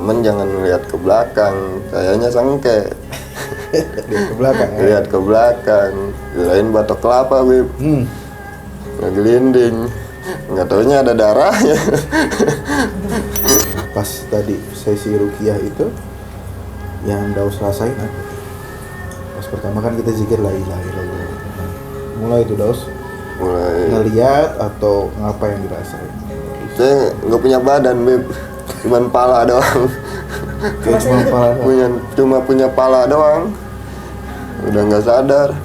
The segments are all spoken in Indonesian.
teman-teman jangan lihat ke belakang, kayaknya sengke. Lihat ke belakang ya? Lihat ke belakang, kirain batok kelapa, Bib. Ngegelinding, nggak taunya ada darahnya. Pas tadi sesi ruqyah itu yang Daus rasain apa? Pas pertama kan kita zikir la ilaha illallah. Mulai itu Daus Mulai ngeliat atau ngapa yang dirasain? saya nggak punya badan, Bib. Cuman pala doang. Kayak cuma kepala doang. Cuma punya pala doang. Udah nggak sadar.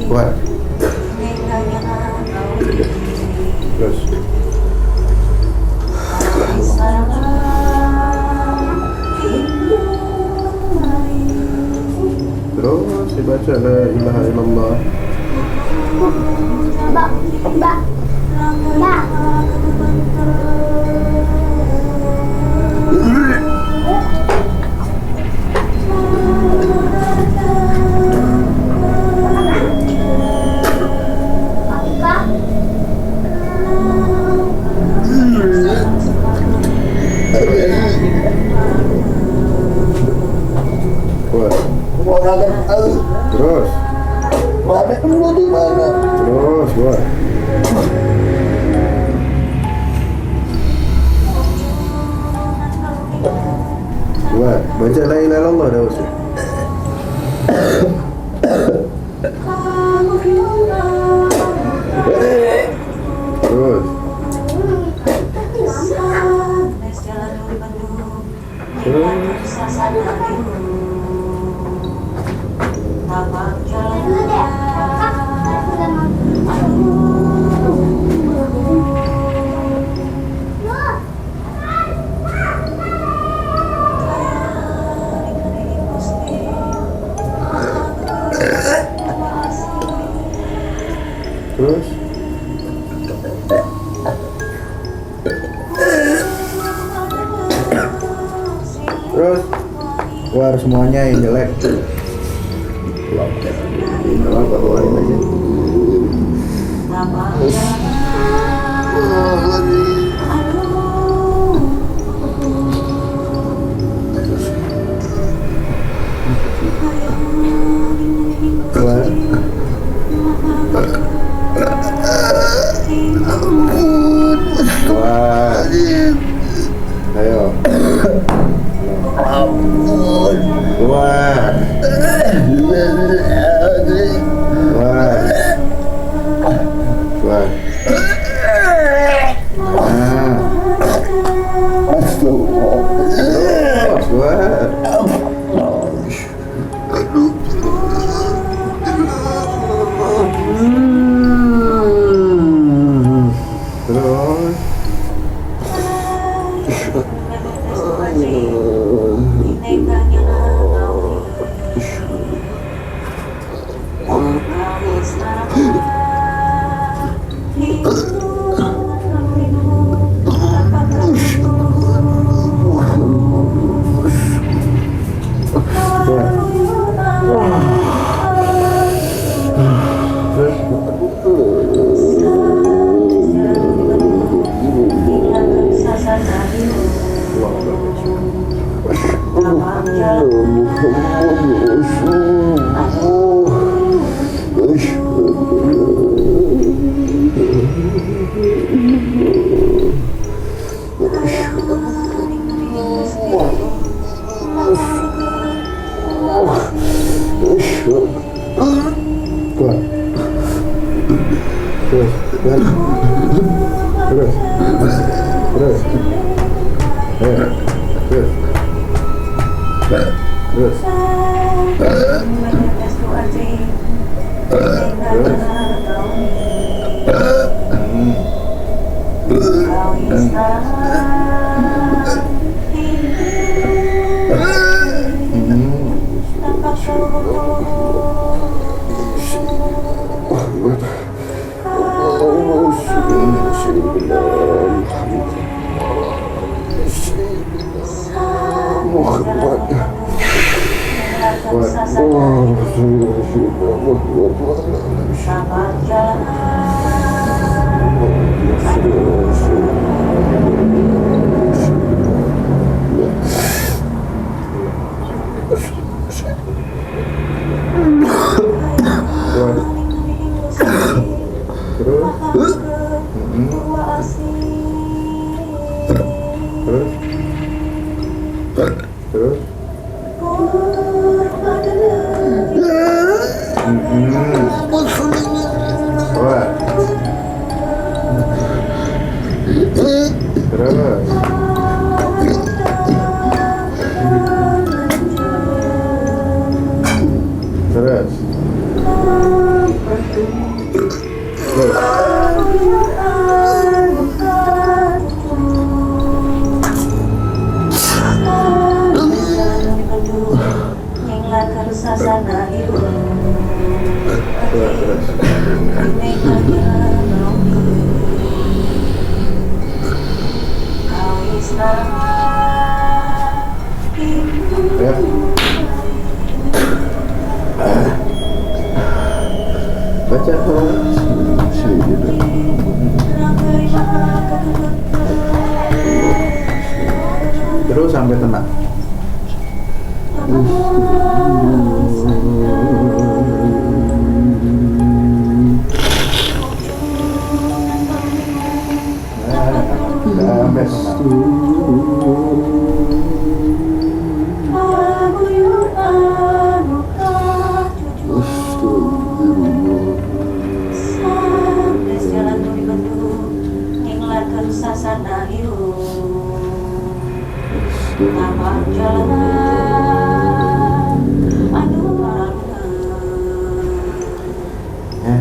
Kuat. Terus. Terus dibaca la ilaha illallah. Kuat. Terus. Terus kuat. Kuat. Baca la ilaha illallah Daus. Terus. Terus. Terus keluar semuanya yang jelek. Kalau keluarin aja. Keluar. Keluar. Ayo. Keluar. Keluar. Keluar. Keluar. Terus. Kuat. Terus. Terus. Terus. Terus. Baca terus sampai tenang. Sampai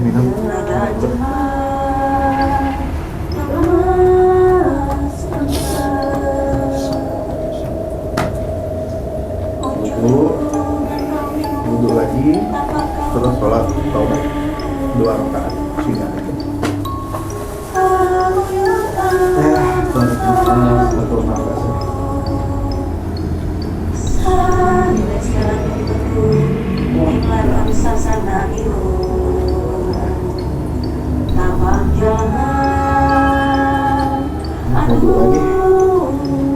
minum. Wudhu lagi, terus sholat taubat 2 rakaat singkat aja. Untuk nafas. Wudhu lagi,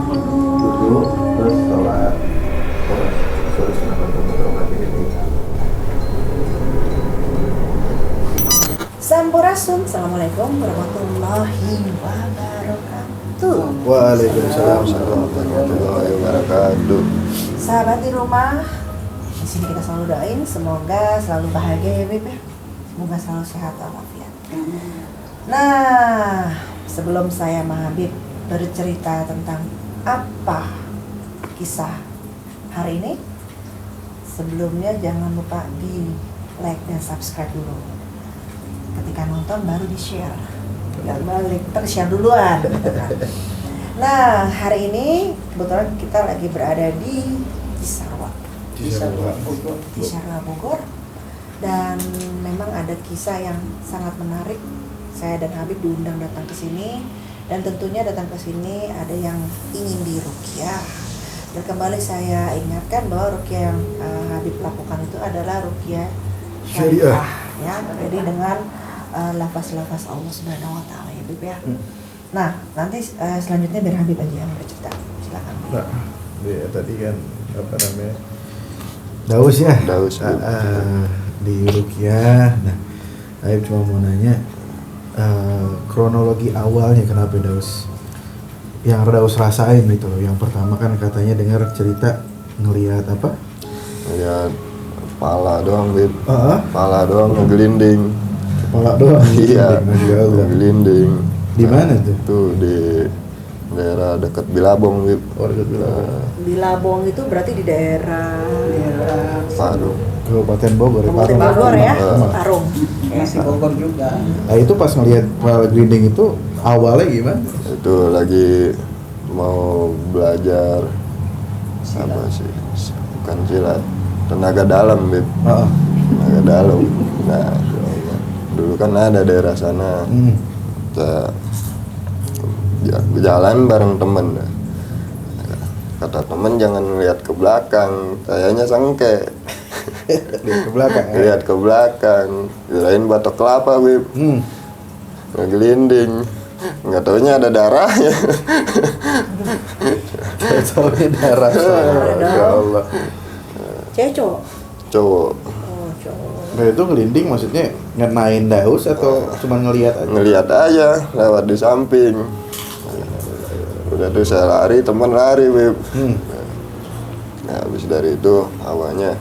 wudhu, terus sholat. Sampurasun, assalamualaikum warahmatullahi wabarakatuh. Waalaikumsalam warahmatullahi wabarakatuh. Sahabat di rumah, di sini kita selalu doain semoga selalu bahagia ya Beb ya. Semoga selalu sehat walafiat. Nah, sebelum saya sama Habib bercerita tentang apa kisah hari ini, sebelumnya jangan lupa di like dan subscribe dulu. Ketika nonton baru di share, nggak balik, share duluan gitu kan. Nah, hari ini kebetulan kita lagi berada di Cisarua Bogor, dan memang ada kisah yang sangat menarik. Saya dan Habib diundang datang ke sini, dan tentunya datang ke sini ada yang ingin diruqyah. Dan kembali saya ingatkan bahwa ruqyah yang Habib lakukan itu adalah ruqyah syariah, ya, jadi dengan lafaz-lafaz Allah Subhanahu wa taala ya Bib ya. Nah, nanti selanjutnya biar Habib aja yang bercerita. Silakan. Nah, ya, tadi kan apa namanya? Daus ya. Daus, Di ruqyah. Nah, Aib cuma mau nanya kronologi awalnya kenapa Daus? Yang Daus rasain itu loh. Yang pertama kan katanya dengar cerita ngelihat apa? Lihat pala doang, Bib. Pala doang ngegelinding. Kepala doang. Iya, Masya Allah. ngegelinding. Di mana tuh? Tuh di daerah dekat Bilabong, Bib. Warga Bilabong. Bilabong itu berarti di daerah Parung. Kabupaten Bogor. Kabupaten Bogor ya, Parung. Masih Bogor juga. Nah itu pas ngelihat pala gelinding itu awalnya gimana? Itu lagi mau belajar apa sih? Bukan silat, tenaga dalam, Bib. Tenaga dalam. Nah, dulu kan ada daerah sana. Kita jalan bareng temen. Kata temen jangan lihat ke belakang, kayaknya sengke. Lihat ke belakang ya? Lihat ke belakang, kirain batok kelapa, Bib. Ngegelinding, nggak taunya ada darahnya. Taunya darah. Ya Allah. Cewek cowok? Cowok. Oh, cowok. Nah itu ngelinding maksudnya ngenain Daus atau cuma ngelihat aja? Ngelihat aja, lewat di samping. Udah tuh saya lari, teman lari, Bib. Nah, habis dari itu awalnya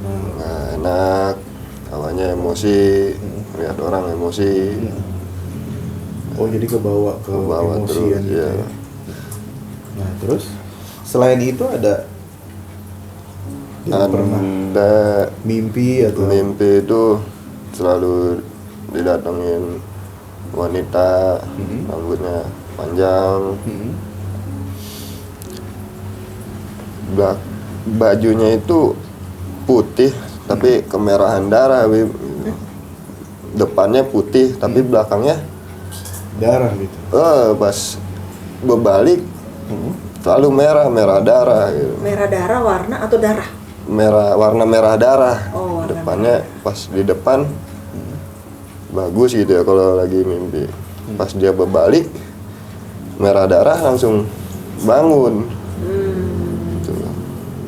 nggak enak, awalnya emosi, lihat orang emosi. Oh jadi kebawa emosian terus, gitu ya. ya. Nah terus selain itu ada pernah Ada mimpi atau mimpi itu selalu didatengin wanita, rambutnya panjang, bajunya itu putih tapi kemerahan darah, Bib. Depannya putih tapi belakangnya darah gitu? Pas berbalik selalu merah darah gitu. Merah darah warna atau darah? Warna merah darah. Oh, warna Depannya pas di depan bagus gitu ya kalau lagi mimpi. Pas dia berbalik merah darah langsung bangun. Gitu.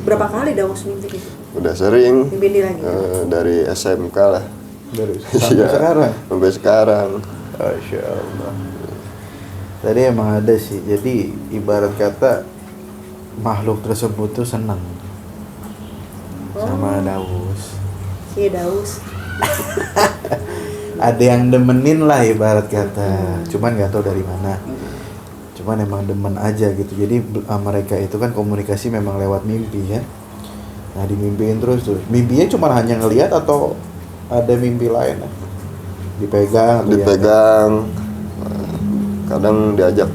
Berapa kali Daus mimpi gitu? Udah sering. Mimpi ini lagi? Dari SMK lah. Dari sampai Iya, sekarang? Sampai sekarang. Masya Allah. Tadi emang ada sih. Jadi ibarat kata makhluk tersebut tuh senang sama Daus. Iya Daus. Ada yang demenin lah ibarat kata. Cuman nggak tahu dari mana. Cuman emang demen aja gitu. Jadi mereka itu kan komunikasi memang lewat mimpi ya. Nah dimimpiin terus tuh. Mimpinya cuma hanya ngelihat atau ada mimpi lain? Dipegang atau Dipegang. Kadang diajak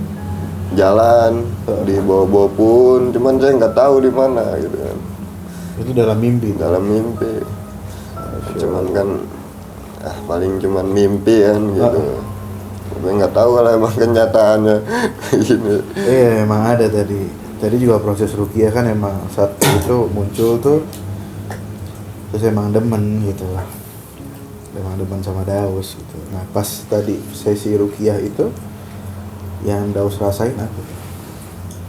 jalan, dibawa-bawa pun, cuman saya nggak tahu di mana gitu kan. Itu dalam mimpi. Dalam mimpi. Cuman kan paling cuman mimpi kan gitu. Gue nggak tahu kalau emang kenyataannya gini. Iya emang ada tadi. Tadi juga proses ruqyah kan emang saat itu muncul tuh, terus emang demen gitu. Emang demen sama Daus gitu. Nah pas tadi sesi ruqyah itu yang Daus rasain apa?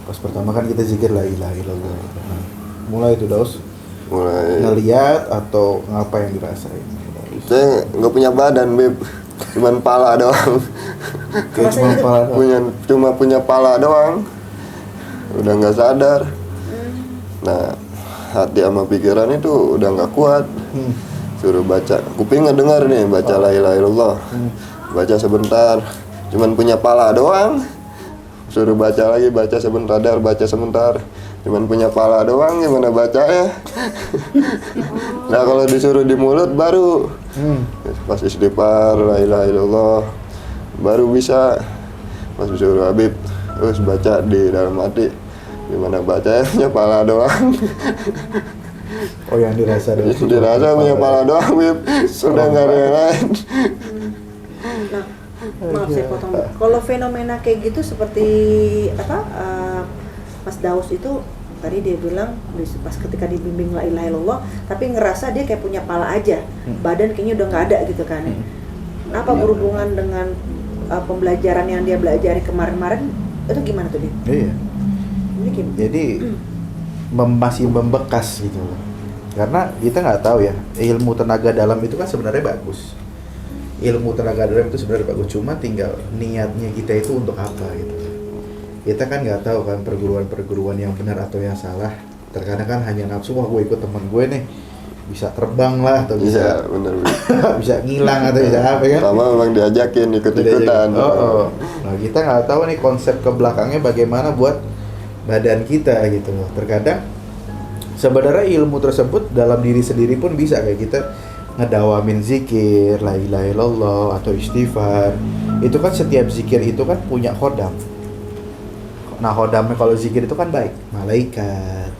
Pas pertama kan kita zikir la ilaha illallah. Nah, mulai itu Daus Mulai ngeliat atau ngapa yang dirasain? saya nggak punya badan, Beb. Cuman pala doang. Kayak cuma kepala doang. Cuma punya pala doang. Udah nggak sadar. Nah, hati sama pikiran itu udah nggak kuat. Suruh baca, kuping ngedengar nih baca la ilaha illallah. Baca sebentar, cuman punya pala doang. Suruh baca lagi, baca sebentar, cuman punya pala doang, gimana bacanya? Nah kalau disuruh di mulut baru pas istighfar la ilaha illallah baru bisa. Pas disuruh Habib terus baca di dalam hati, gimana bacanya? Pala doang. Oh yang dirasa Daus. Dirasa punya pala doang, Bib. Sudah nggak ada yang lain. Nah, maaf saya potong. Kalau fenomena kayak gitu seperti apa? Mas Daus itu tadi dia bilang pas ketika dibimbing la ilaha illallah, tapi ngerasa dia kayak punya pala aja, badan kayaknya udah nggak ada gitu kan. Apa berhubungan dengan pembelajaran yang dia belajari kemarin-kemarin itu gimana tuh dia? Iya. Ini gimana? Jadi masih membekas gitu loh. Karena kita nggak tahu ya, ilmu tenaga dalam itu kan sebenarnya bagus. Ilmu tenaga dalam itu sebenarnya bagus, cuma tinggal niatnya kita itu untuk apa gitu. Kita kan nggak tahu kan perguruan-perguruan yang benar atau yang salah. Terkadang kan hanya nafsu, wah gue ikut teman gue nih bisa terbang lah atau bisa bener. bisa ngilang atau bisa apa kan. Sama memang diajakin ikut-ikutan. Nah kita nggak tahu nih konsep ke belakangnya bagaimana buat badan kita gitu loh. Terkadang sebenarnya ilmu tersebut dalam diri sendiri pun bisa kayak kita ngedawamin zikir, la ilaha illallah atau istighfar. Itu kan setiap zikir itu kan punya khodam. Nah khodamnya kalau zikir itu kan baik, malaikat.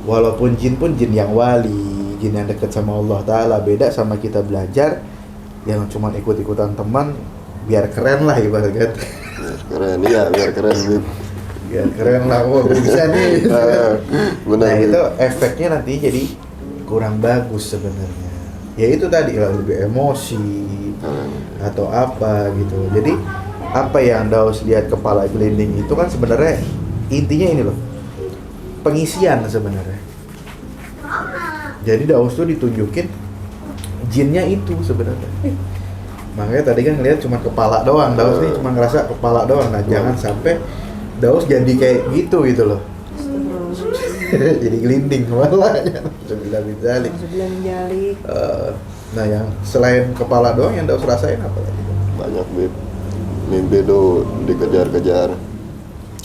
Walaupun jin pun jin yang wali, jin yang dekat sama Allah Ta'ala. Beda sama kita belajar yang cuma ikut-ikutan teman biar keren lah ibaratnya. Biar keren Bib. Biar keren lah, wah bisa nih. Benar. Nah itu efeknya nanti jadi kurang bagus sebenarnya. Ya itu tadi lah, lebih emosi atau apa gitu. Jadi apa yang Daus lihat kepala gelinding itu kan sebenarnya intinya ini loh, pengisian sebenarnya. Jadi Daus tuh ditunjukin jinnya itu sebenarnya. Makanya tadi kan ngeliat cuma kepala doang, Daus nih cuma ngerasa kepala doang. Nah jangan sampai Daus jadi kayak gitu loh. Jadi gelinding malah ya. Sebelum jalik. Nah yang selain kepala doang yang Daus rasain apa lagi? Banyak Bib. Mimpi tuh dikejar-kejar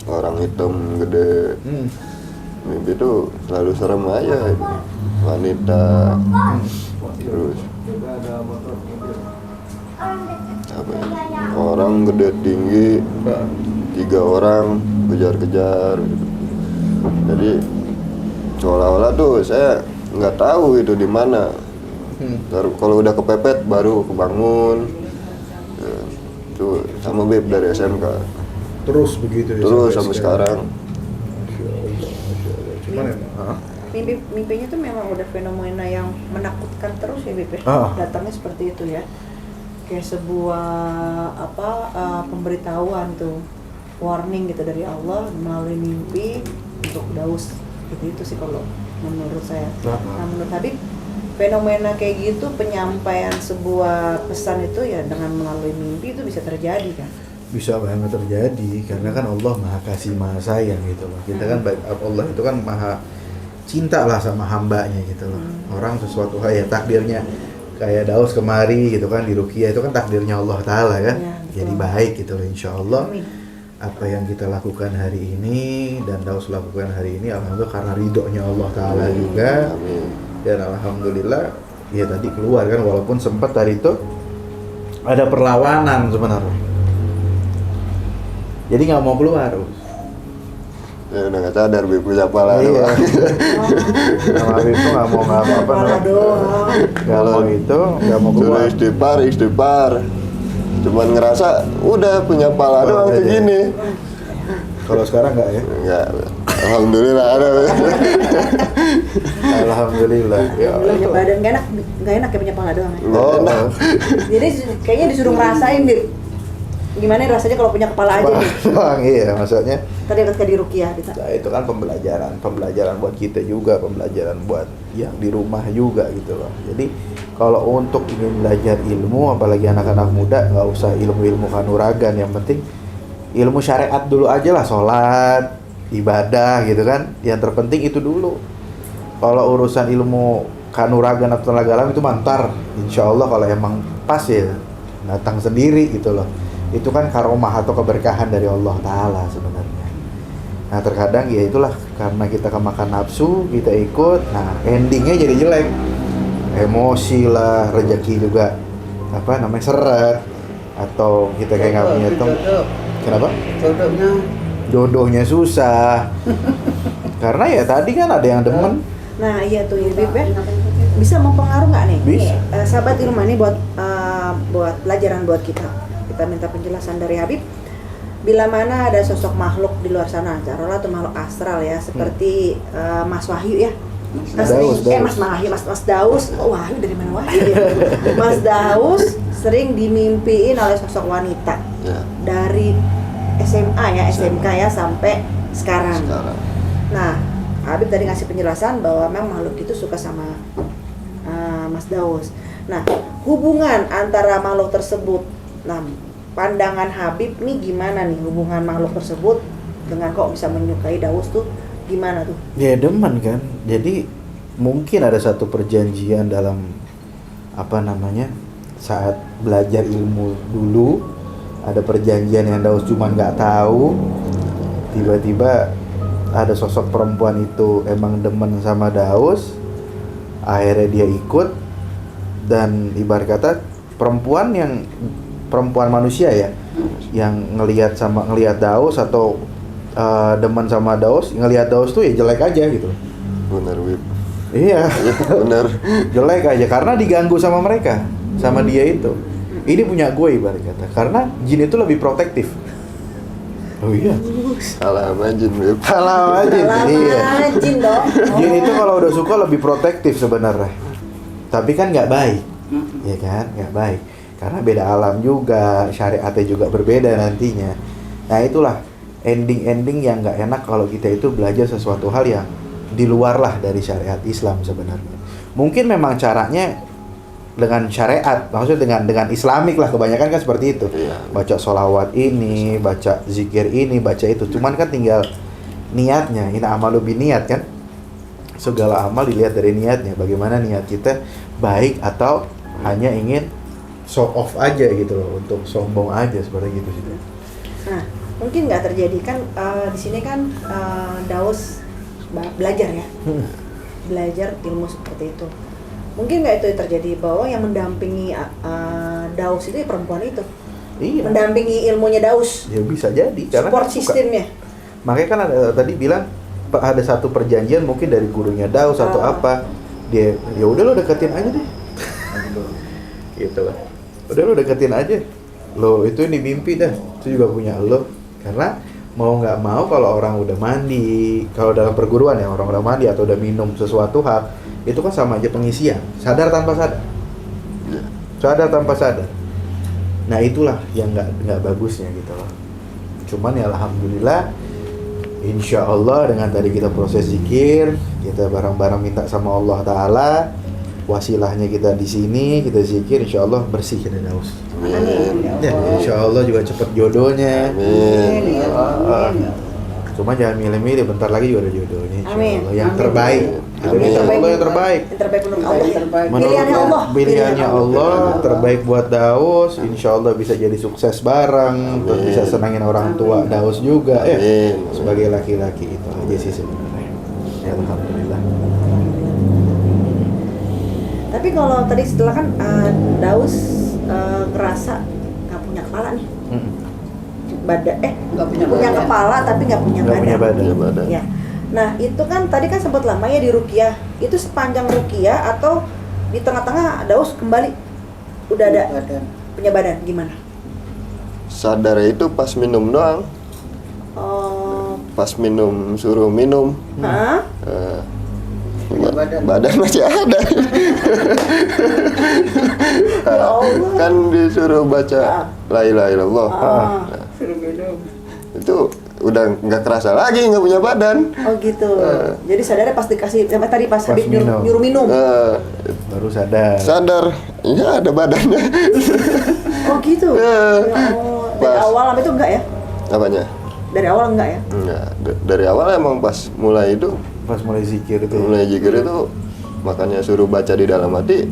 orang hitam gede. Mimpi tuh selalu serem aja. Wanita. Terus apa ya? Orang gede tinggi. 3 orang kejar-kejar gitu. Jadi seolah-olah tuh saya nggak tahu itu di mana. Kalau udah kepepet baru kebangun. Tuh sama Beb dari SMK. Terus begitu ya? Terus sampai sekarang. Masya Allah. Cuman emang Mimpinya tuh memang udah fenomena yang menakutkan terus ya Beb. Datangnya seperti itu ya. Kayak sebuah pemberitahuan tuh, warning gitu dari Allah melalui mimpi untuk Daus. Itu sih kalau menurut saya. Nah menurut Habib, fenomena kayak gitu, penyampaian sebuah pesan itu ya dengan melalui mimpi itu bisa terjadi kan? Bisa banget terjadi, karena kan Allah maha kasih maha sayang gitu loh. Kita kan Allah itu kan maha cinta lah sama hambanya gitu loh. Orang sesuatu hal ya takdirnya kayak Daus kemari gitu kan di Ruqyah itu kan takdirnya Allah Ta'ala kan ya, jadi baik gitu loh insya Allah. Apa yang kita lakukan hari ini dan Daus lakukan hari ini alhamdulillah karena ridhonya Allah Ta'ala juga. Dan alhamdulillah ya tadi keluar kan, walaupun sempat tadi itu ada perlawanan sebenarnya, jadi nggak mau keluar. Ya udah nggak sadar Bib punya pala. Iya. Sama Habib tuh nggak mau apa-apa. Nggak mau itu, nggak mau keluar. Suruh istighfar. Cuman ngerasa udah punya pala doang segini. Kalau sekarang nggak ya? Nggak. Alhamdulillah ada. Alhamdulillah. Ya. Punya badan nggak enak ya punya pala doang. Ya? Enak. Jadi kayaknya disuruh ngerasain Bib. Gimana rasanya kalau punya kepala aja nih? Iya, maksudnya. Tadi ketika di Ruqyah kita. Nah, itu kan pembelajaran buat kita juga, pembelajaran buat yang di rumah juga gitu loh. Jadi kalau untuk ingin belajar ilmu, apalagi anak-anak muda, nggak usah ilmu-ilmu kanuragan, yang penting ilmu syariat dulu aja lah, sholat, ibadah gitu kan. Yang terpenting itu dulu. Kalau urusan ilmu kanuragan atau tenaga alam itu mantar, insya Allah kalau emang pas ya datang sendiri gitu loh. Itu kan karomah atau keberkahan dari Allah Ta'ala sebenarnya. Nah terkadang ya itulah, karena kita kemakan nafsu, kita ikut, nah endingnya jadi jelek. Emosi lah, rezeki juga seret, atau kita kayak nggak punya teman. Kenapa? Jodohnya susah. Karena ya tadi kan ada yang demen. Nah iya tuh ya Bib ya. Bisa mempengaruhi nggak nih? Bisa. Sahabat ilmu ini buat pelajaran buat kita. Kita minta penjelasan dari Habib. Bila mana ada sosok makhluk di luar sana, taruhlah atau makhluk astral ya, seperti Mas Wahyu ya. Mas Daus. Oh, Wahyu dari mana Wahyu ya? Mas Daus sering dimimpiin oleh sosok wanita. Ya. Dari SMA ya, SMK ya sampai sekarang. Nah, Habib Habib tadi ngasih penjelasan bahwa memang makhluk itu suka sama Mas Daus. Nah, hubungan antara makhluk tersebut, nah pandangan Habib nih gimana nih hubungan makhluk tersebut dengan kok bisa menyukai Daus tuh gimana tuh? Ya demen kan. Jadi mungkin ada satu perjanjian dalam saat belajar ilmu dulu, ada perjanjian yang Daus cuma nggak tahu. Tiba-tiba ada sosok perempuan itu emang demen sama Daus, akhirnya dia ikut, dan ibarat kata perempuan manusia ya, yang ngelihat Daus atau demen sama Daus, ngelihat Daus tuh ya jelek aja gitu. Bener, Wib. Iya, Bener. jelek aja karena diganggu sama mereka, sama dia itu. Ini punya gue ibarat kata, karena jin itu lebih protektif. Oh iya. Salah sama jin, Wib. Salah aja. Iya. Jin dong. Jin itu kalau udah suka lebih protektif sebenarnya. Tapi kan nggak baik, ya kan? Nggak baik. Karena beda alam juga, syariatnya juga berbeda nantinya. Nah itulah ending-ending yang nggak enak kalau kita itu belajar sesuatu hal yang di luar lah dari syariat Islam sebenarnya. Mungkin memang caranya dengan syariat, maksudnya dengan islamik lah, kebanyakan kan seperti itu. Iya. Baca sholawat ini, baca zikir ini, baca itu. Cuman kan tinggal niatnya, ini amalu biniat kan. Segala amal dilihat dari niatnya. Bagaimana niat kita baik atau hanya ingin show off aja gitu loh, untuk sombong aja seperti gitu sih. Nah, mungkin nggak terjadi kan di sini kan Daus belajar ya, belajar ilmu seperti itu. Mungkin nggak itu yang terjadi bahwa yang mendampingi Daus itu ya perempuan itu, Iya. mendampingi ilmunya Daus, Ya bisa jadi karena support kan suka. sistemnya. Makanya kan ada tadi bilang ada satu perjanjian mungkin dari gurunya Daus atau apa. Dia ya udah lo deketin aja deh. Gitu lah. Udah lo deketin aja. Lo itu ini mimpi dah. Itu juga punya lo. Karena mau nggak mau kalau orang udah mandi, kalau dalam perguruan ya orang udah mandi atau udah minum sesuatu hal, itu kan sama aja pengisian, sadar tanpa sadar. Sadar tanpa sadar. Nah itulah yang nggak bagusnya gitu loh. Cuman ya alhamdulillah, insya Allah dengan tadi kita proses zikir, kita bareng-bareng minta sama Allah Ta'ala, wasilahnya kita di sini, kita zikir, insya Allah bersih dari Daus. Amin. Ya, insya Allah juga cepet jodohnya. Amin. Amin. Cuma jangan milih-milih, bentar lagi juga ada jodohnya. Insya Amin. Allah. Yang Amin. terbaik. Amin. Insya Allah yang terbaik. Yang terbaik menurut Allah. Ya? Menurut Pilihannya Allah. Pilihannya Allah terbaik buat Daus. Insya Allah bisa jadi sukses bareng. Terus bisa senangin orang tua Daus juga. Amin. Sebagai laki-laki itu aja sih sebenarnya. Ya, alhamdulillah. Tapi kalau tadi setelah kan Daus ngerasa nggak punya kepala nih, Nggak punya punya badan. kepala tapi nggak punya Nggak punya badan. Iya, badan. Ya. Nah itu kan tadi kan sempat lama ya di ruqyah. Itu sepanjang ruqyah atau di tengah-tengah Daus kembali udah ada Badan. punya badan gimana? Sadar itu pas minum doang. Oh, Pas minum, suruh minum. hah? Badan masih ada. Ya Allah. Kan disuruh baca la ilaha illallah. Ah. Suruh minum. Itu udah nggak kerasa lagi nggak punya badan. Oh gitu. Jadi sadarnya pas dikasih tadi pas Pas habis minum. nyuruh minum. Baru sadar. Sadar, ya ada badannya. Oh gitu. Ya. Ya Allah. Dari Pas. awal itu enggak ya? Apanya? Dari awal enggak ya? Enggak, dari awal emang pas mulai itu, Pas mulai zikir itu. mulai zikir itu, makanya suruh baca di dalam hati,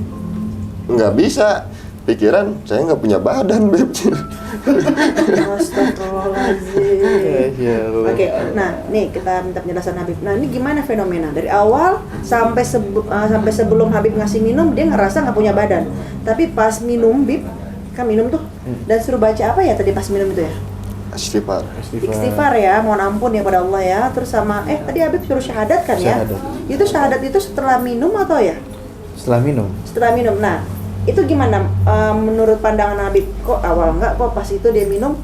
nggak bisa. Pikiran, saya nggak punya badan, Beb. Astagfirullahaladzim. Ya Allah. Oke, nah nih kita minta penjelasan Habib. Nah ini gimana fenomena dari awal sampai sebelum Habib ngasih minum dia ngerasa nggak punya badan. Tapi pas minum Bib kan minum tuh dan suruh baca apa ya tadi pas minum itu ya? Istighfar. Istighfar ya, mohon ampun ya pada Allah ya. Terus sama tadi Habib suruh syahadat kan ya? Syahadat. Itu syahadat itu setelah minum atau ya? Setelah minum. Setelah minum. Nah, itu gimana menurut pandangan Habib? Kok awal enggak, kok pas itu dia minum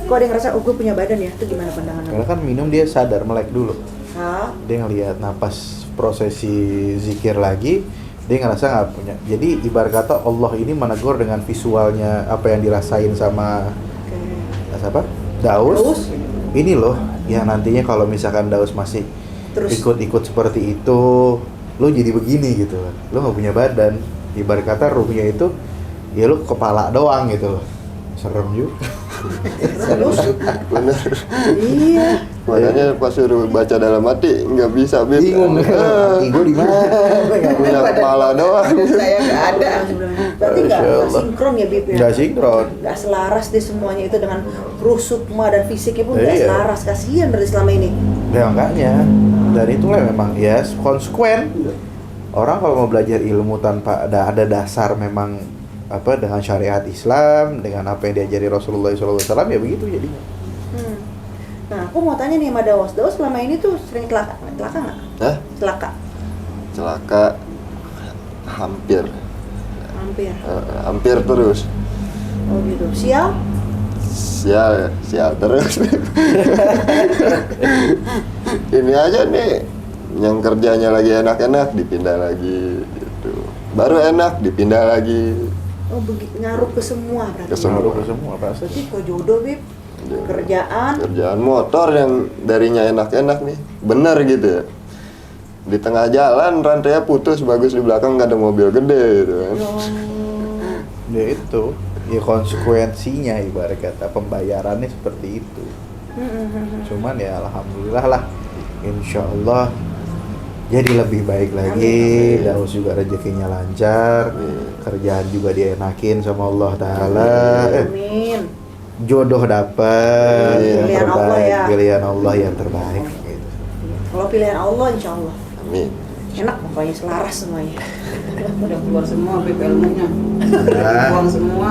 kok dia ngerasa gue punya badan ya? Itu gimana pandangan Habib? Karena kan minum dia sadar, melek dulu. Hah? Dia ngelihat napas prosesi zikir lagi, dia ngerasa nggak punya. Jadi ibarat kata Allah ini menegur dengan visualnya apa yang dirasain sama Oke. siapa? Daus. Daus. Ini loh yang nantinya kalau misalkan Daus masih Terus ikut seperti itu, lo jadi begini gitu. Lo nggak punya badan. Ibarat kata ruhnya itu, ya lo kepala doang gitu. Serem juga. terus Bener. iya. Makanya pas suruh baca dalam hati nggak bisa, Bib. Bingung. Gue di mana? Punya kepala doang. Saya nggak ada. Berarti nggak Masya Allah. sinkron ya Bib ya? Nggak sinkron. Nggak selaras deh semuanya itu dengan ruh sukma dan fisiknya pun nggak Iya. selaras. Kasihan berarti selama ini. Ya makanya. Dan itulah memang ya konsekuen. Orang kalau mau belajar ilmu tanpa ada dasar memang apa dengan syariat Islam, dengan apa yang diajari Rasulullah SAW, ya begitu jadinya. Nah, aku mau tanya nih sama Daus. Daus selama ini tuh sering celaka nggak? Hah? Celaka, Celaka hampir. hampir. Hampir terus. Oh gitu. Sial? Sial terus. Ini aja nih, yang kerjanya lagi enak-enak dipindah lagi gitu. Baru enak dipindah lagi. Oh ngaruh ke semua berarti. Ke semua. Pengaruh ke semua pasti. Berarti kok jodoh Bib? Kerjaan Motor yang darinya enak-enak nih, bener gitu ya. Di tengah jalan rantainya putus, bagus di belakang nggak ada mobil gede gitu kan. Ya itu, ya konsekuensinya ibarat kata pembayarannya seperti itu. Cuman ya alhamdulillah lah, insya Allah jadi lebih baik lagi. Daus juga rezekinya lancar, kerjaan juga dienakin sama Allah Ta'ala. Amin. Jodoh dapat yang Pilihan Allah terbaik, ya. pilihan Allah yang terbaik gitu. Kalau pilihan Allah insya Allah Amin. enak pokoknya selaras semuanya. Udah keluar semua ilmunya. Nah. Buang semua.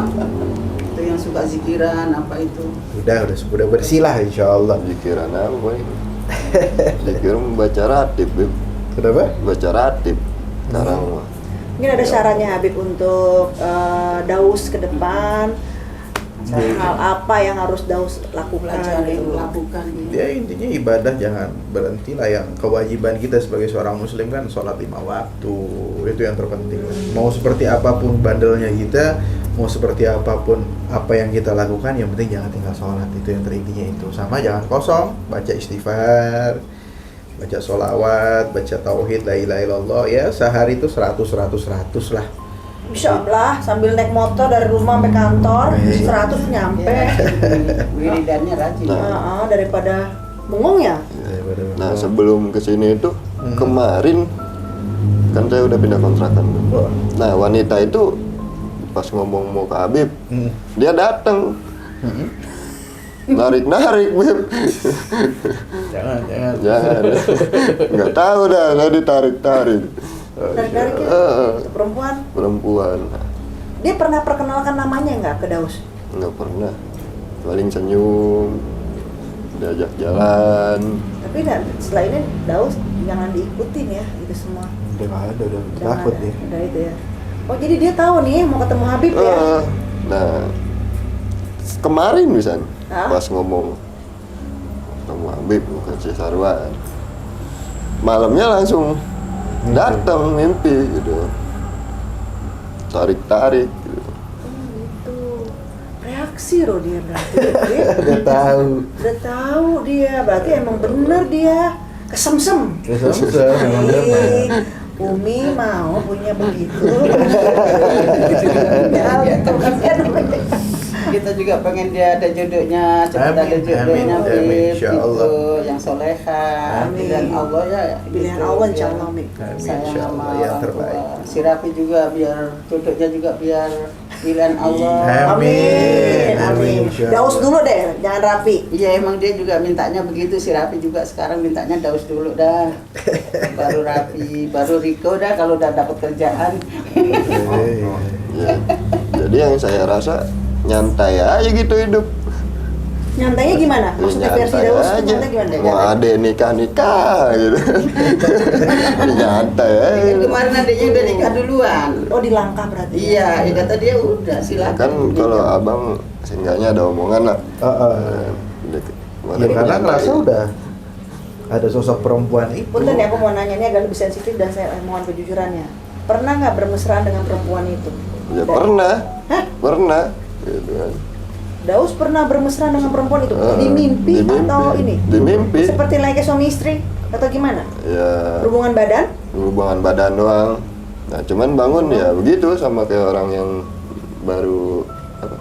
Itu yang suka zikiran apa itu. Udah bersih lah insya Allah. Pikiran apa boy? Zikir membaca ratib, Bib. Kenapa? Baca ratib sekarang mah. Mungkin ada syaratnya Habib untuk Daus ke depan. Hal apa yang harus Daus lakukan? Belajar itu gitu. lakukan gitu. Ya intinya ibadah jangan berhenti lah. Yang kewajiban kita sebagai seorang muslim kan sholat 5 waktu, itu yang terpenting. Mau seperti apapun bandelnya kita, mau seperti apapun apa yang kita lakukan, yang penting jangan tinggal sholat. Itu yang terintinya itu. Sama jangan kosong, baca istighfar, baca sholawat, baca tauhid, la ilaha illallah. Ya sehari itu 100 lah. Bisa lah sambil naik motor dari rumah sampai kantor 100 nyampe. Wiridannya rajin. Daripada bengong ya. Nah sebelum kesini itu kemarin kan saya udah pindah kontrakan. Wah. Nah wanita itu pas ngomong mau ke Habib, dia datang. Narik Bib. Jangan. Jangan. Nggak tahu dah, saya ditarik. Tarik-tariknya perempuan. Dia pernah perkenalkan namanya nggak ke Daus? Nggak pernah. Paling senyum, diajak jalan. Tapi setelah ini Daus jangan diikutin ya itu semua. Udah Udah takut nggak dia. ada, udah itu ya. Oh jadi dia tahu nih mau ketemu Habib ya? Nah, kemarin misalnya Hah? pas ngomong sama Habib ke Cisarwan, malamnya langsung datang mimpi gitu, tarik gitu. Gitu. Reaksi loh dia berarti. Udah tahu. Udah tahu dia, berarti emang bener dia kesemsem. Memang benar. Umi mau punya begitu. Kita juga pengen dia ada jodohnya, cepat ada Amin, jodohnya, amin, Bib, insya gitu, Allah. yang soleha, Amin. pilihan Allah ya. Pilihan gitu, Allah biar insya Allah, Amin. Amin, sayang insya sama Allah yang orang terbaik. tua. Si Rafi juga biar jodohnya juga biar pilihan Allah. Amin, insya Allah. Daus dulu deh, jangan Rafi. Iya emang dia juga mintanya begitu, si Rafi juga sekarang mintanya Daus dulu dah, baru Rafi, baru Riko dah kalau udah dapat kerjaan. Ya. Jadi yang saya rasa nyantai aja gitu hidup. Nyantainya gimana? Ya, Maksudnya versi nyantai Daus tuh aja. nyantai gimana? Mau adek nikah gitu. Nyantai aja. Kan kemarin adiknya udah nikah duluan. Oh di langkah berarti. Iya, ya kata dia udah silakan. Kan kalau abang seenggaknya ada omongan lah. Ya karena ngerasa udah ada sosok perempuan itu. Punten ya, aku mau nanya ini agak lebih sensitif dan saya mohon kejujurannya. Pernah nggak bermesraan dengan perempuan itu? Ya pernah. Hah? Pernah. Gitu kan. Daus pernah bermesraan dengan perempuan itu? Ah, Di mimpi atau ini? Di mimpi. Seperti layaknya suami istri? atau gimana? Ya Hubungan badan? hubungan badan doang. Nah cuman bangun ya begitu sama kayak orang yang baru apa?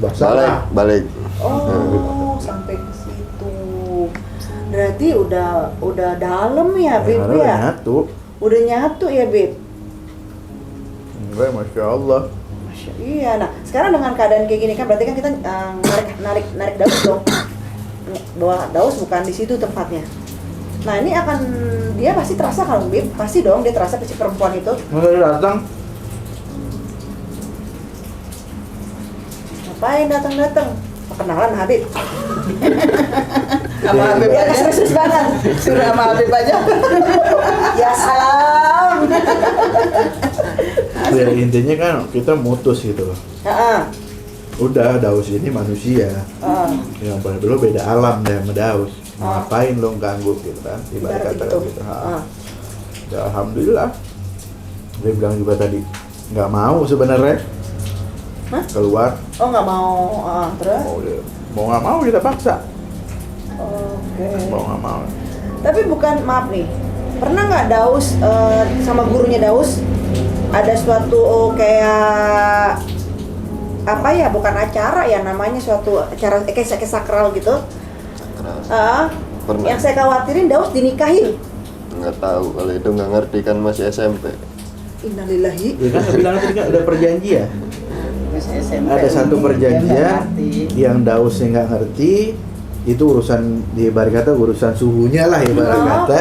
Basah. Balik. Oh, sampai ke situ. Berarti udah dalam ya, Bib Udah ya? nyatu. Udah nyatu ya, Bib? Enggak, Masya Allah. Iya, nah sekarang dengan keadaan kayak gini kan berarti kan kita narik daus dong. Bawa daus bukan di situ tempatnya. Nah ini dia pasti terasa kalau Bib, pasti dong dia terasa si perempuan itu. Nggak datang. Ngapain datang-datang? Perkenalan Habib. Sama Habib Dia aja. serius banget. Suruh sama Habib aja. Ya salam. Ya, intinya kan kita mutus gitu loh. Heeh. Udah, Daus ini manusia. Heeh. Yang bener beda alam deh sama Daus. Ngapain lo ganggu gitu kan? Ibarat kata gitu. Heeh. Ya, alhamdulillah. Dia bilang juga tadi nggak mau sebenarnya. Hah? Keluar. Oh nggak mau, terus? Mau nggak mau kita paksa. Oke. Mau nggak mau. Tapi bukan, maaf nih, pernah nggak Daus sama gurunya Daus ada suatu kayak apa ya, bukan acara ya namanya, suatu acara kayak sakral gitu? Keras. Pernah. Yang saya khawatirin Daus dinikahin. Nggak tahu kalau itu nggak ngerti kan masih SMP. Innalillahi. Ya kan bilang tadi kan ada perjanjian. Masih SMP. Ada satu Dia perjanjian nggak ngerti. yang Dausnya nggak ngerti, itu urusan di ibarat kata urusan suhunya lah ibarat kata.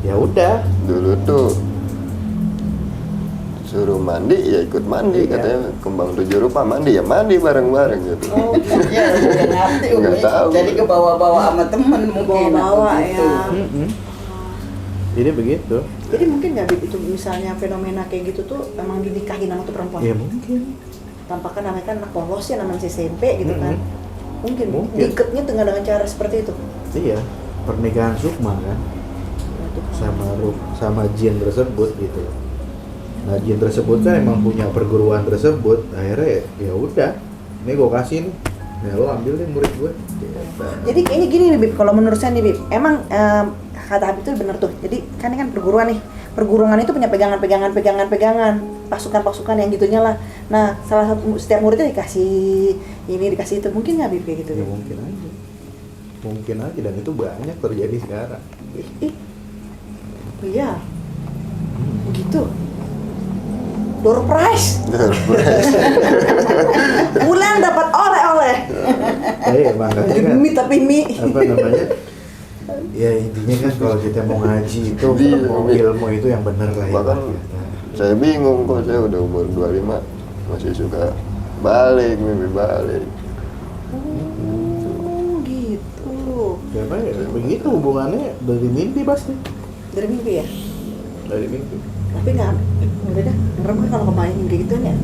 Ya udah. Dulu tuh suruh mandi ya ikut mandi, Iya. katanya kembang 7 rupa mandi ya mandi bareng-bareng gitu. Oh, Iya, udah ngerti. Nggak Umi. tahu. Jadi ke bawah-bawah sama temen mungkin. Bawa-bawa atau gitu. ya. Jadi begitu. Jadi mungkin nggak Bib, itu misalnya fenomena kayak gitu tuh emang dinikahin sama tuh perempuan? Ya mungkin. Tampaknya namanya kan anak polos ya, namanya si SMP gitu kan. Mungkin. Mungkin. Diikatnya dengan cara seperti itu. Iya. Pernikahan Sukma kan sama jin tersebut gitu. Nah jin tersebut kan emang punya perguruan tersebut. Akhirnya ya udah. Ini gue kasih nih. Ya lo ambil deh murid gue. Jadi kayaknya gini nih Bib, kalau menurut saya nih Bib, emang kata Habib itu bener tuh. Jadi kan ini kan perguruan nih. Perguruan itu punya pegangan, pasukan-pasukan yang gitunya lah. Nah, salah satu setiap muridnya dikasih ini, dikasih itu. Mungkin nggak Bib kayak gitu? Ya Bib? mungkin aja. Mungkin aja dan itu banyak terjadi sekarang. Ih, iya, begitu. Door prize, bulan dapat oleh-oleh. Emang katanya kan Demi tapi mie. apa namanya? Ya intinya kan kalau kita mau ngaji itu Iya, mau iya. ilmu itu yang benar lah ya. Bahkan saya bingung kok, saya udah umur 25 masih suka mimpi balik. Oh, gitu. Siapa ya? Begitu hubungannya dari mimpi pasti. Dari mimpi ya? Dari mimpi. Tapi nggak, udah dah. Ngerem kan kalau kebayangin kayak gitu ya.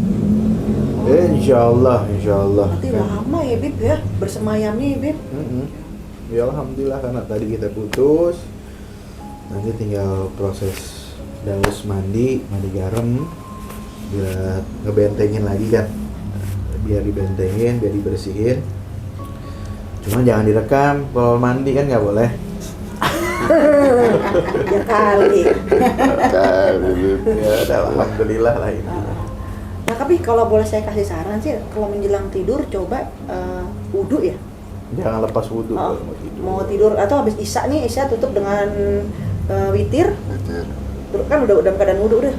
Insya Allah. Berarti lama ya Bib ya, bersemayamnya ya Bib. Ya alhamdulillah karena tadi kita putus. Nanti tinggal proses Daus mandi garam, biar ngebentengin lagi kan. Biar dibentengin, biar dibersihin. Cuma jangan direkam kalau mandi kan nggak boleh. Ya kali. Ya udah alhamdulillah lah ini. Nah tapi kalau boleh saya kasih saran sih, kalau menjelang tidur coba wudhu ya. Jangan lepas wudhu Oh, kalau mau tidur. mau tidur atau habis isya nih, isya tutup dengan witir. Betul. Terus kan udah dalam keadaan wudhu udah,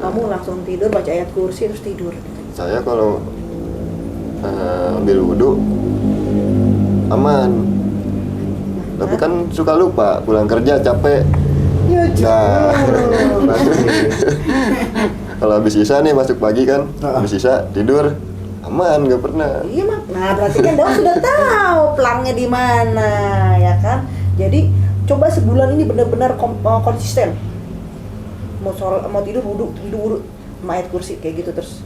kamu langsung tidur baca ayat kursi terus tidur. Saya kalau ambil wudhu aman, tapi kan suka lupa pulang kerja capek. Ya Nah, kalau habis isya nih masuk pagi kan, habis isya tidur aman, nggak pernah. Iya mak. Nah berarti kan Daus sudah tahu pelangnya di mana ya kan. Jadi coba sebulan ini benar-benar konsisten. Mau tidur wudhu sama ayat kursi kayak gitu terus.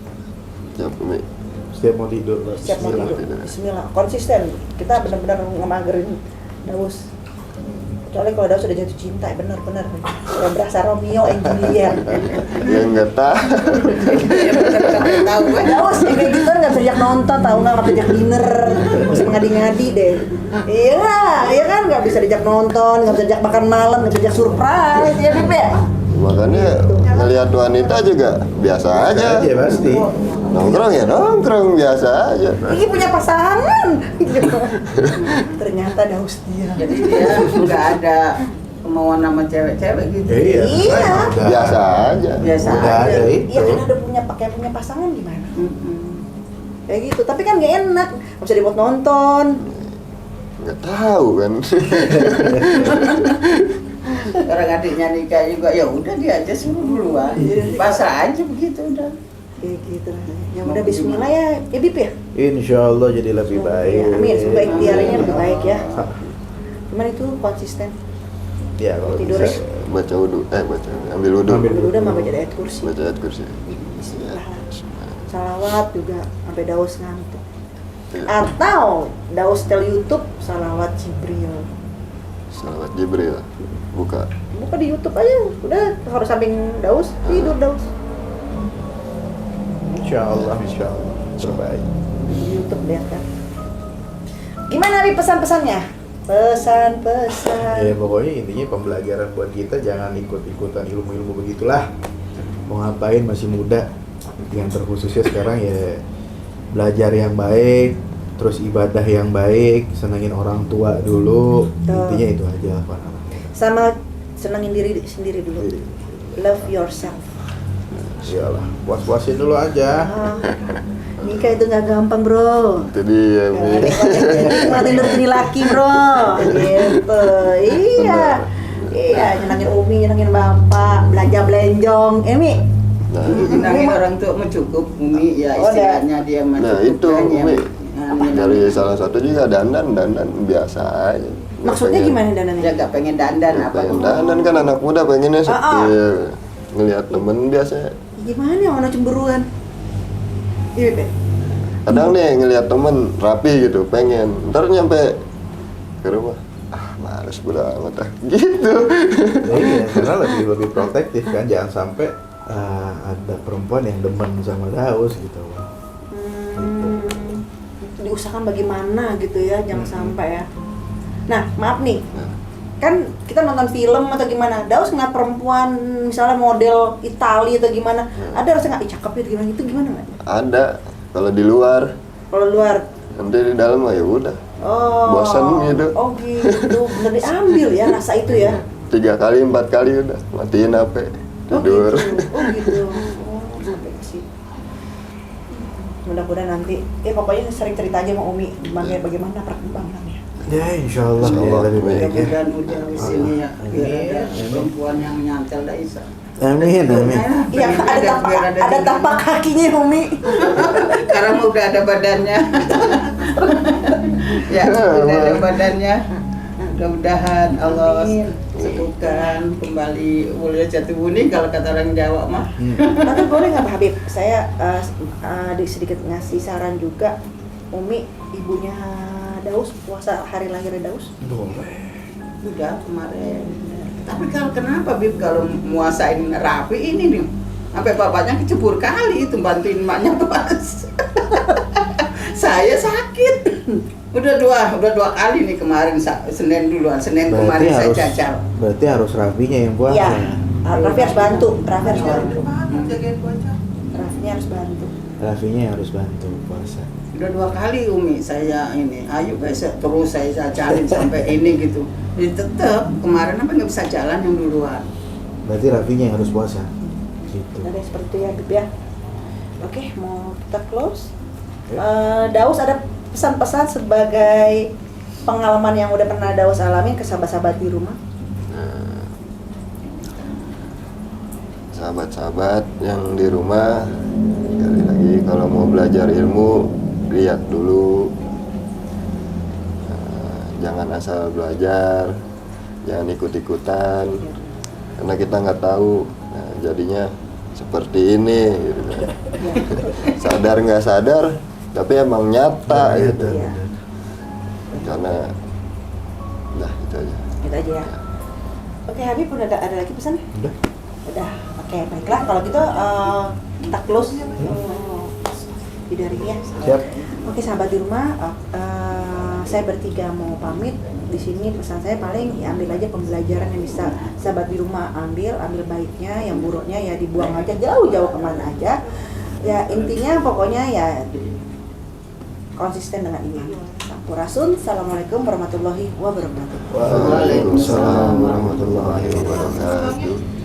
Ya, Umi. Setiap mau tidur. Siap mau Bismillah, tidur. tidur. Bismillah. Konsisten. Kita benar-benar ngemagerin Daus. Kecuali kalau Daus sudah jatuh cinta, bener-bener udah berasa Romeo and Juliet. Ya nggak tahu. Tahu kan? Daus yang kayak gitu kan nggak bisa diajak nonton, tahu nggak bisa diajak dinner, bisa ngadi-ngadi deh. Iya kan nggak bisa diajak nonton, nggak bisa diajak makan malam, nggak bisa diajak surprise, ya Beb ya. Makanya ngelihat wanita juga biasa aja. pasti. Nongkrong ya nongkrong biasa aja. Ini punya pasangan. Ternyata Daus dia. Jadi dia nggak ada kemauan sama cewek-cewek gitu. Iya. Iya. Biasa aja. Biasa Udah aja. ada itu. Iya kan ada punya pasangan gimana? Mm-mm. Kayak gitu. Tapi kan nggak enak, nggak bisa dibuat nonton. Nggak tahu kan. Orang adiknya nikah juga, ya udah dia aja suruh duluan. Pasrah aja begitu udah. Kayak gitu. Yang udah Bismillah ya, Bib ya. Insya Allah jadi lebih baik. Ya, amin, semoga ikhtiarnya lebih baik ya. Cuman itu konsisten. Ya kalau Tidur bisa. ya? Baca wudhu, ambil wudhu. Dulu udah mau baca ayat kursi. Baca ayat kursi. Bismillah. Salawat juga sampai Daus ngantuk. Ya. Atau Daus tel YouTube salawat Jibril. Salawat Jibril. Buka. Buka di YouTube aja, udah harus samping Daus, tidur Daus. Insya Allah terbaik. Di YouTube lihat kan. Gimana nih pesan-pesannya? Pesan-pesan. Ya pokoknya intinya pembelajaran buat kita, jangan ikut-ikutan ilmu-ilmu begitulah. Mau ngapain masih muda. Yang terkhususnya sekarang ya belajar yang baik, terus ibadah yang baik, senangin orang tua dulu. Betul. Intinya itu aja lah Pak. Sama senangin diri sendiri dulu. Love yourself. Iyalah, puas-puasin dulu aja. Ah, nikah itu nggak gampang bro. Itu dia, Mi. Nikmatin rezeki laki bro. Gitu. Iya. Iya, nyenangin umi, nyenangin bapak, belanja belenjong. Mi. Nah, Nyenangin orang tua mah cukup, Umi ya Oh, istilahnya dia mah nah cukup itu, kan, ya. Mi. Nah, Dari salah satu juga dandan biasa aja. Maksudnya Pengen- gimana dia dandannya? nggak pengen dandan apa Pengen dandan kan anak muda pengennya seperti ngelihat temen biasa. Gimana ya orang cemburuan? Iya, Beb. Kadang nih ngelihat temen rapi gitu, pengen. Ntar nyampe ke rumah, males banget gitu. Ya, iya, karena lebih protektif kan, jangan sampai ada perempuan yang demen sama Daus gitu. Diusahakan bagaimana gitu ya, jangan sampai ya. Nah, maaf nih, kan kita nonton film atau gimana, Daus ngeliat perempuan misalnya model Itali atau gimana, ada rasa nggak, "Ih, cakep ya," gimana itu gimana nggak? Ada kalau di luar, Kalau luar, nanti di dalam mah ya udah. oh, Bosan gitu. Oh gitu, bener diambil ya rasa itu ya. 3 kali 4 kali udah matiin HP tidur. Oh gitu. Oh, sampai ke situ. Mudah-mudahan nanti, pokoknya sering cerita aja sama Umi bagaimana perkembangannya. Ya insya Allah, Insya Allah, ya, lebih baik ya. mudah-mudahan udah di sini ya biar ada Amin. perempuan yang nyantel dah Isa. Amin. Iya, ada tapak kakinya Umi. Karena udah ada badannya. Ya, udah ada badannya. Mudah-mudahan Allah Amin. sebutkan kembali mulia jatuh bening kalau kata orang Jawa mah. Nanti boleh nggak Pak Habib? Saya sedikit ngasih saran juga. Umi, ibunya Daus, puasa hari lahirnya Daus. Udah kemarin. Tapi kalau kenapa Bib kalau muasain rapi ini nih, sampai bapaknya kecebur kali itu bantuin emaknya pas. Saya sakit. Udah dua kali nih kemarin Senin duluan, Senin kemarin saya jajal. Berarti harus rapinya yang puasa. Iya, Raffi harus bantu. Raffi harus bantu. Jagain puasa. Raffinya harus bantu. Rafinya harus bantu puasa. Udah 2 kali Umi saya ini, ayo guys terus saya jajalin sampai ini gitu. Jadi tetap kemarin apa nggak bisa jalan yang duluan. Berarti Rafinya yang harus puasa. Gitu. Ada seperti itu ya, Bib ya. Oke, mau kita close. Daus ada pesan-pesan sebagai pengalaman yang udah pernah Daus alamin ke sahabat-sahabat di rumah? Nah, sahabat-sahabat yang di rumah, sekali lagi kalau mau belajar ilmu lihat dulu. Jangan asal belajar, jangan ikut-ikutan, karena kita nggak tahu. Nah, jadinya seperti ini gitu kan. Sadar nggak sadar tapi emang nyata gitu. Iya. Karena itu aja. Gitu aja ya. Oke Habib, udah ada lagi pesan? Udah. Udah. Oke, baiklah kalau gitu kita close video hari ini ya. Siap. Oke sahabat di rumah, saya bertiga mau pamit. Di sini pesan saya paling ya ambil aja pembelajaran yang bisa sahabat di rumah ambil baiknya, yang buruknya ya dibuang aja jauh-jauh kemana aja. Ya intinya pokoknya ya konsisten dengan iman. Sampurasun. Assalamualaikum warahmatullahi wabarakatuh. Waalaikumsalam warahmatullahi wabarakatuh.